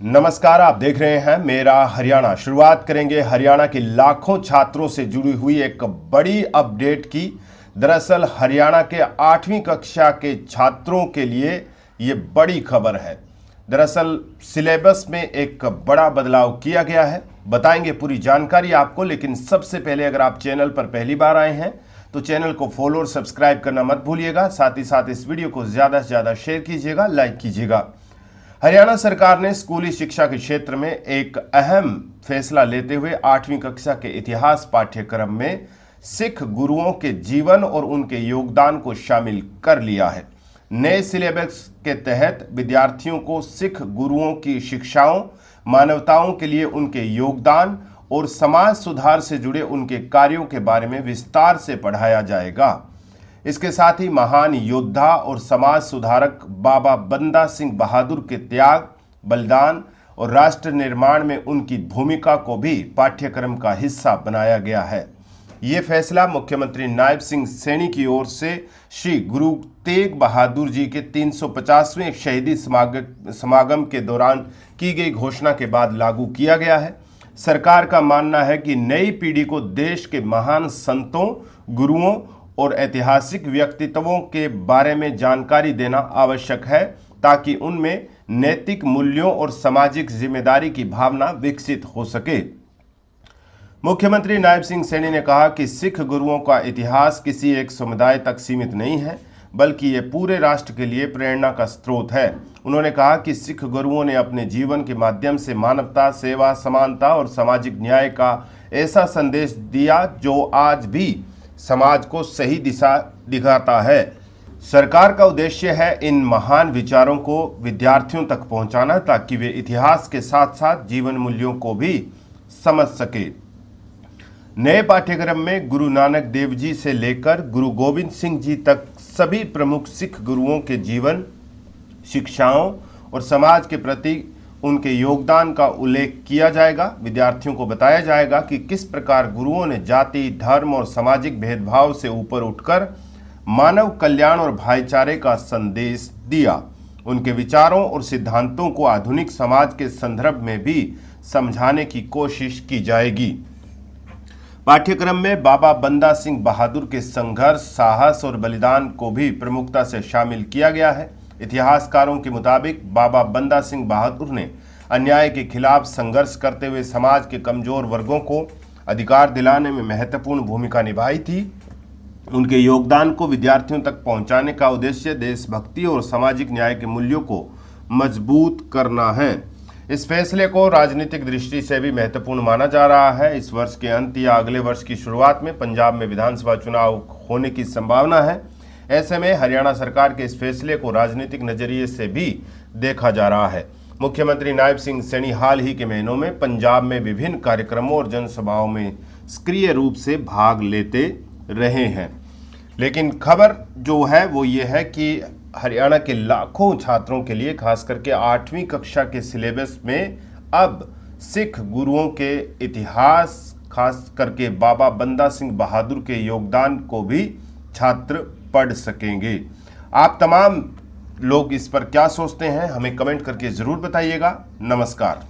नमस्कार, आप देख रहे हैं मेरा हरियाणा। शुरुआत करेंगे हरियाणा के लाखों छात्रों से जुड़ी हुई एक बड़ी अपडेट की। दरअसल हरियाणा के 8वीं कक्षा के छात्रों के लिए ये बड़ी खबर है। दरअसल सिलेबस में एक बड़ा बदलाव किया गया है। बताएंगे पूरी जानकारी आपको, लेकिन सबसे पहले अगर आप चैनल पर पहली बार आए हैं तो चैनल को फॉलो और सब्सक्राइब करना मत भूलिएगा। साथ ही साथ इस वीडियो को ज़्यादा से ज़्यादा शेयर कीजिएगा, लाइक कीजिएगा। हरियाणा सरकार ने स्कूली शिक्षा के क्षेत्र में एक अहम फैसला लेते हुए 8वीं कक्षा के इतिहास पाठ्यक्रम में सिख गुरुओं के जीवन और उनके योगदान को शामिल कर लिया है। नए सिलेबस के तहत विद्यार्थियों को सिख गुरुओं की शिक्षाओं, मानवताओं के लिए उनके योगदान और समाज सुधार से जुड़े उनके कार्यों के बारे में विस्तार से पढ़ाया जाएगा। इसके साथ ही महान योद्धा और समाज सुधारक बाबा बंदा सिंह बहादुर के त्याग, बलिदान और राष्ट्र निर्माण में उनकी भूमिका को भी पाठ्यक्रम का हिस्सा बनाया गया है। ये फैसला मुख्यमंत्री नायब सिंह सैनी की ओर से श्री गुरु तेग बहादुर जी के 350वें शहीदी समागम के दौरान की गई घोषणा के बाद लागू किया गया है। सरकार का मानना है कि नई पीढ़ी को देश के महान संतों, गुरुओं और ऐतिहासिक व्यक्तित्वों के बारे में जानकारी देना आवश्यक है, ताकि उनमें नैतिक मूल्यों और सामाजिक जिम्मेदारी की भावना विकसित हो सके। मुख्यमंत्री नायब सिंह सैनी ने कहा कि सिख गुरुओं का इतिहास किसी एक समुदाय तक सीमित नहीं है, बल्कि ये पूरे राष्ट्र के लिए प्रेरणा का स्रोत है। उन्होंने कहा कि सिख गुरुओं ने अपने जीवन के माध्यम से मानवता, सेवा, समानता और सामाजिक न्याय का ऐसा संदेश दिया जो आज भी समाज को सही दिशा दिखाता है। सरकार का उद्देश्य है इन महान विचारों को विद्यार्थियों तक पहुंचाना, ताकि वे इतिहास के साथ साथ जीवन मूल्यों को भी समझ सके। नए पाठ्यक्रम में गुरु नानक देव जी से लेकर गुरु गोविंद सिंह जी तक सभी प्रमुख सिख गुरुओं के जीवन, शिक्षाओं और समाज के प्रति उनके योगदान का उल्लेख किया जाएगा। विद्यार्थियों को बताया जाएगा कि किस प्रकार गुरुओं ने जाति, धर्म और सामाजिक भेदभाव से ऊपर उठकर मानव कल्याण और भाईचारे का संदेश दिया। उनके विचारों और सिद्धांतों को आधुनिक समाज के संदर्भ में भी समझाने की कोशिश की जाएगी। पाठ्यक्रम में बाबा बंदा सिंह बहादुर के संघर्ष, साहस और बलिदान को भी प्रमुखता से शामिल किया गया है। इतिहासकारों के मुताबिक बाबा बंदा सिंह बहादुर ने अन्याय के खिलाफ संघर्ष करते हुए समाज के कमजोर वर्गों को अधिकार दिलाने में महत्वपूर्ण भूमिका निभाई थी। उनके योगदान को विद्यार्थियों तक पहुंचाने का उद्देश्य देशभक्ति और सामाजिक न्याय के मूल्यों को मजबूत करना है। इस फैसले को राजनीतिक दृष्टि से भी महत्वपूर्ण माना जा रहा है। इस वर्ष के अंत या अगले वर्ष की शुरुआत में पंजाब में विधानसभा चुनाव होने की संभावना है। ऐसे में हरियाणा सरकार के इस फैसले को राजनीतिक नजरिए से भी देखा जा रहा है। मुख्यमंत्री नायब सिंह सैनी हाल ही के महीनों में पंजाब में विभिन्न कार्यक्रमों और जनसभाओं में सक्रिय रूप से भाग लेते रहे हैं। लेकिन खबर जो है वो ये है कि हरियाणा के लाखों छात्रों के लिए, खास करके 8वीं कक्षा के सिलेबस में अब सिख गुरुओं के इतिहास, खास करके बाबा बंदा सिंह बहादुर के योगदान को भी छात्र पढ़ सकेंगे। आप तमाम लोग इस पर क्या सोचते हैं, हमें कमेंट करके ज़रूर बताइएगा। नमस्कार।